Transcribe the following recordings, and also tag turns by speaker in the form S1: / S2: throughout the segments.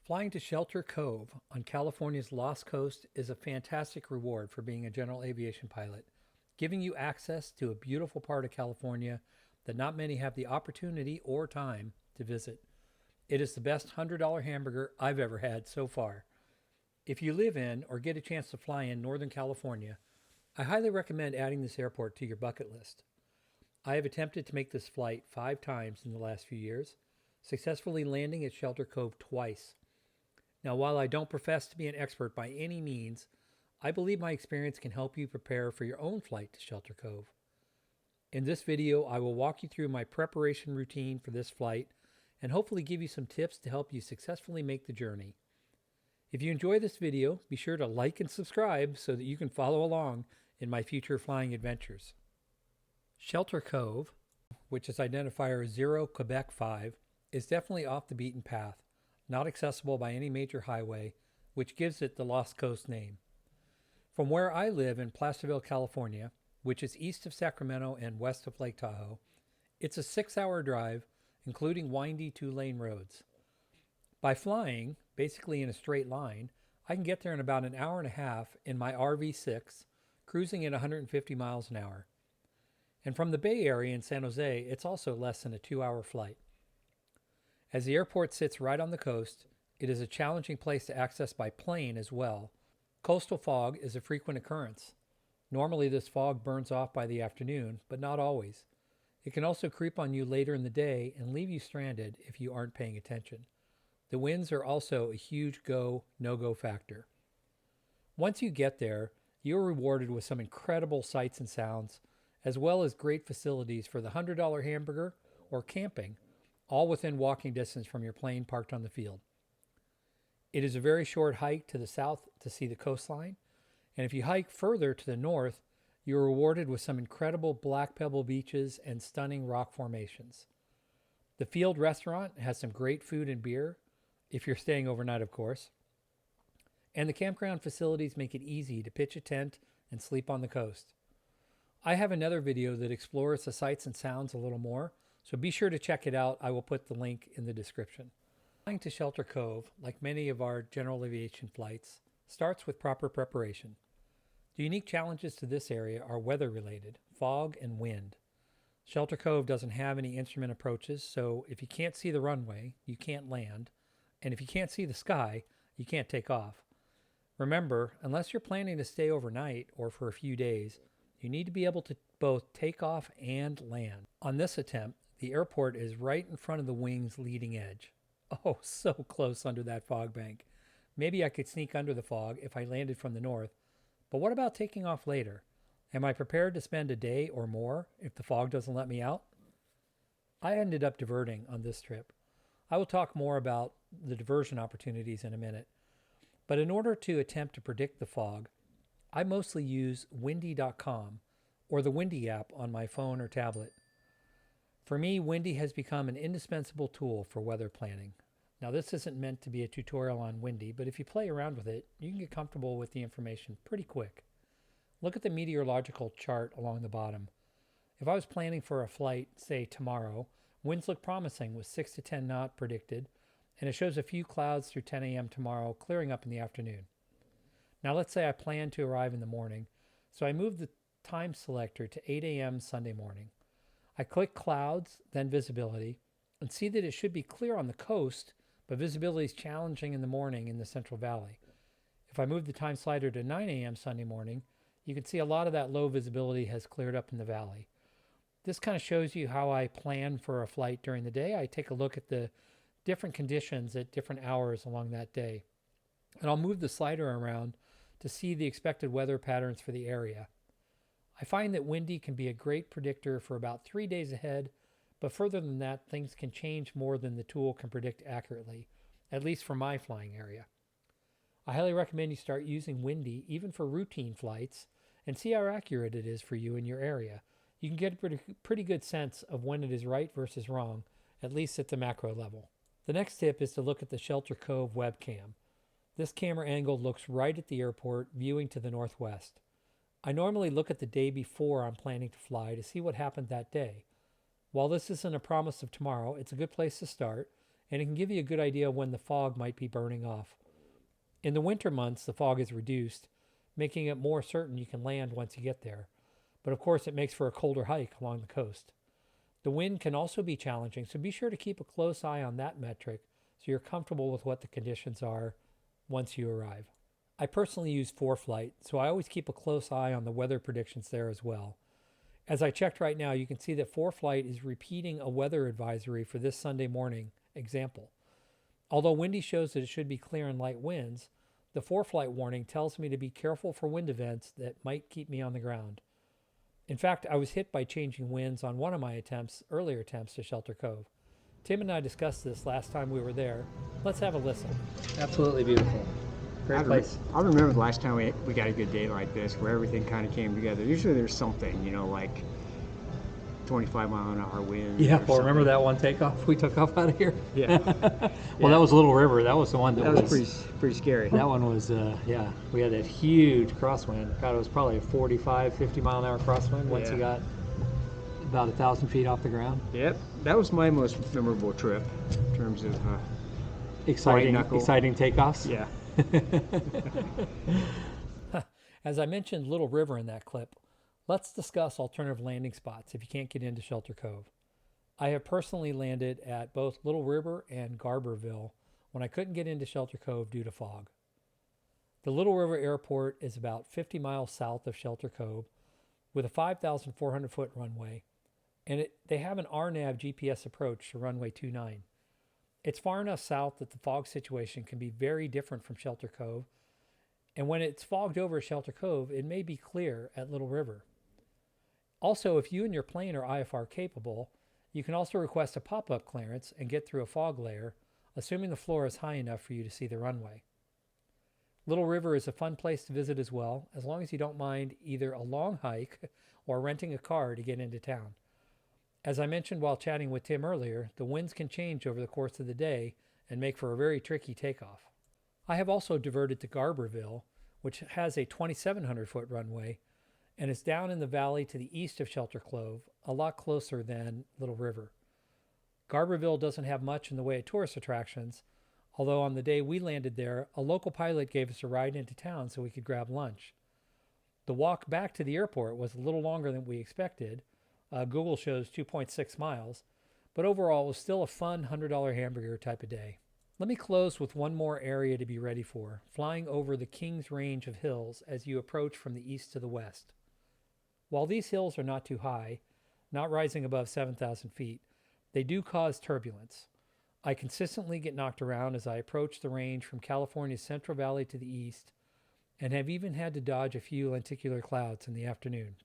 S1: Flying to Shelter Cove on California's Lost Coast is a fantastic reward for being a general aviation pilot, giving you access to a beautiful part of California that not many have the opportunity or time to visit. It is the best $100 hamburger I've ever had so far. If you live in or get a chance to fly in Northern California, I highly recommend adding this airport to your bucket list. I have attempted to make this flight 5 times in the last few years, successfully landing at Shelter Cove twice. Now, while I don't profess to be an expert by any means, I believe my experience can help you prepare for your own flight to Shelter Cove. In this video, I will walk you through my preparation routine for this flight and hopefully give you some tips to help you successfully make the journey. If you enjoy this video, be sure to like and subscribe so that you can follow along in my future flying adventures. Shelter Cove, which is identifier 0 Quebec 5, is definitely off the beaten path, not accessible by any major highway, which gives it the Lost Coast name. From where I live in Placerville, California, which is east of Sacramento and west of Lake Tahoe, it's a 6-hour drive, including windy 2-lane roads. By flying, basically in a straight line, I can get there in about an hour and a half in my RV6, cruising at 150 miles an hour. And from the Bay Area in San Jose, it's also less than a 2-hour flight. As the airport sits right on the coast, it is a challenging place to access by plane as well. Coastal fog is a frequent occurrence. Normally this fog burns off by the afternoon, but not always. It can also creep on you later in the day and leave you stranded if you aren't paying attention. The winds are also a huge go, no-go factor. Once you get there, you're rewarded with some incredible sights and sounds, as well as great facilities for the $100 hamburger or camping, all within walking distance from your plane parked on the field. It is a very short hike to the south to see the coastline, and if you hike further to the north, you are rewarded with some incredible black pebble beaches and stunning rock formations. The field restaurant has some great food and beer, if you're staying overnight, of course, and the campground facilities make it easy to pitch a tent and sleep on the coast. I have another video that explores the sights and sounds a little more, so be sure to check it out. I will put the link in the description. Flying to Shelter Cove, like many of our general aviation flights, starts with proper preparation. The unique challenges to this area are weather-related, fog and wind. Shelter Cove doesn't have any instrument approaches, so if you can't see the runway, you can't land, and if you can't see the sky, you can't take off. Remember, unless you're planning to stay overnight or for a few days, you need to be able to both take off and land. On this attempt, the airport is right in front of the wing's leading edge. Oh, so close under that fog bank. Maybe I could sneak under the fog if I landed from the north, but what about taking off later? Am I prepared to spend a day or more if the fog doesn't let me out? I ended up diverting on this trip. I will talk more about the diversion opportunities in a minute, but in order to attempt to predict the fog, I mostly use windy.com or the Windy app on my phone or tablet. For me, Windy has become an indispensable tool for weather planning. Now, this isn't meant to be a tutorial on Windy, but if you play around with it, you can get comfortable with the information pretty quick. Look at the meteorological chart along the bottom. If I was planning for a flight, say tomorrow, winds look promising with 6 to 10 knot predicted, and it shows a few clouds through 10 a.m. tomorrow, clearing up in the afternoon. Now, let's say I plan to arrive in the morning, so I move the time selector to 8 a.m. Sunday morning. I click Clouds, then Visibility, and see that it should be clear on the coast, but visibility is challenging in the morning in the Central Valley. If I move the time slider to 9 a.m. Sunday morning, you can see a lot of that low visibility has cleared up in the valley. This kind of shows you how I plan for a flight during the day. I take a look at the different conditions at different hours along that day, and I'll move the slider around to see the expected weather patterns for the area. I find that Windy can be a great predictor for about 3 days ahead, but further than that, things can change more than the tool can predict accurately, at least for my flying area. I highly recommend you start using Windy even for routine flights and see how accurate it is for you in your area. You can get a pretty good sense of when it is right versus wrong, at least at the macro level. The next tip is to look at the Shelter Cove webcam. This camera angle looks right at the airport, viewing to the northwest. I normally look at the day before I'm planning to fly to see what happened that day. While this isn't a promise of tomorrow, it's a good place to start, and it can give you a good idea of when the fog might be burning off. In the winter months, the fog is reduced, making it more certain you can land once you get there. But of course, it makes for a colder hike along the coast. The wind can also be challenging, so be sure to keep a close eye on that metric so you're comfortable with what the conditions are once you arrive. I personally use ForeFlight, so I always keep a close eye on the weather predictions there as well. As I checked right now, you can see that ForeFlight is repeating a weather advisory for this Sunday morning example. Although windy shows that it should be clear and light winds, the ForeFlight warning tells me to be careful for wind events that might keep me on the ground. In fact, I was hit by changing winds on one of my earlier attempts to Shelter Cove. Tim and I discussed this last time we were there. Let's have a listen. Absolutely beautiful. Great place.
S2: I remember the last time we got a good day like this where everything kind of came together. Usually there's something, you know, like 25-mile-an-hour wind.
S1: Yeah, well, remember that one takeoff we took off out of here?
S2: Yeah.
S1: Well, that was Little River. That was the one that
S2: was pretty scary.
S1: That one was, yeah, we had that huge crosswind. God, it was probably a 45, 50-mile-an-hour crosswind once you got about 1,000 feet off the ground.
S2: Yep, that was my most memorable trip in terms of
S1: exciting takeoffs.
S2: Yeah.
S1: As I mentioned Little River in that clip, let's discuss alternative landing spots if you can't get into Shelter Cove. I have personally landed at both Little River and Garberville when I couldn't get into Shelter Cove due to fog. The Little River Airport is about 50 miles south of Shelter Cove with a 5,400 foot runway, and they have an Airnav GPS approach to runway 29. It's far enough south that the fog situation can be very different from Shelter Cove, and when it's fogged over Shelter Cove, it may be clear at Little River. Also, if you and your plane are IFR capable, you can also request a pop-up clearance and get through a fog layer, assuming the floor is high enough for you to see the runway. Little River is a fun place to visit as well, as long as you don't mind either a long hike or renting a car to get into town. As I mentioned while chatting with Tim earlier, the winds can change over the course of the day and make for a very tricky takeoff. I have also diverted to Garberville, which has a 2,700 foot runway, and is down in the valley to the east of Shelter Cove, a lot closer than Little River. Garberville doesn't have much in the way of tourist attractions, although on the day we landed there, a local pilot gave us a ride into town so we could grab lunch. The walk back to the airport was a little longer than we expected. Google shows 2.6 miles, but overall it was still a fun $100 hamburger type of day. Let me close with one more area to be ready for, flying over the King's Range of hills as you approach from the east to the west. While these hills are not too high, not rising above 7,000 feet, they do cause turbulence. I consistently get knocked around as I approach the range from California's Central Valley to the east, and have even had to dodge a few lenticular clouds in the afternoon.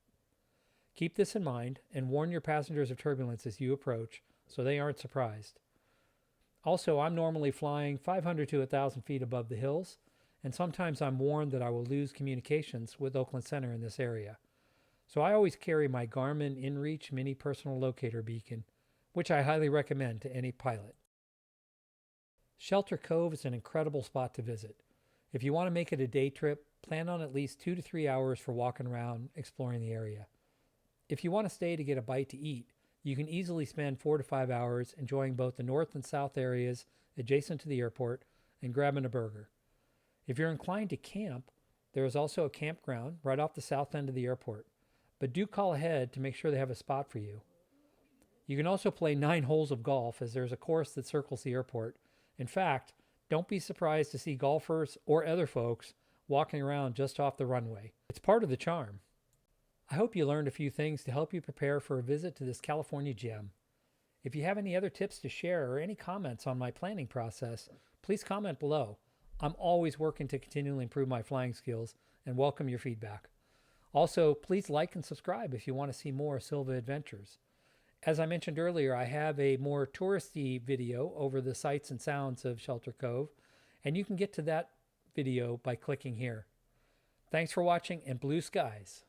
S1: Keep this in mind and warn your passengers of turbulence as you approach so they aren't surprised. Also, I'm normally flying 500 to 1,000 feet above the hills, and sometimes I'm warned that I will lose communications with Oakland Center in this area. So I always carry my Garmin InReach mini personal locator beacon, which I highly recommend to any pilot. Shelter Cove is an incredible spot to visit. If you want to make it a day trip, plan on at least 2 to 3 hours for walking around exploring the area. If you want to stay to get a bite to eat, you can easily spend 4 to 5 hours enjoying both the north and south areas adjacent to the airport and grabbing a burger. If you're inclined to camp, there is also a campground right off the south end of the airport, but do call ahead to make sure they have a spot for you. You can also play 9 holes of golf as there's a course that circles the airport. In fact, don't be surprised to see golfers or other folks walking around just off the runway. It's part of the charm. I hope you learned a few things to help you prepare for a visit to this California gem. If you have any other tips to share or any comments on my planning process, please comment below. I'm always working to continually improve my flying skills and welcome your feedback. Also, please like and subscribe if you want to see more Silva adventures. As I mentioned earlier, I have a more touristy video over the sights and sounds of Shelter Cove, and you can get to that video by clicking here. Thanks for watching, and blue skies.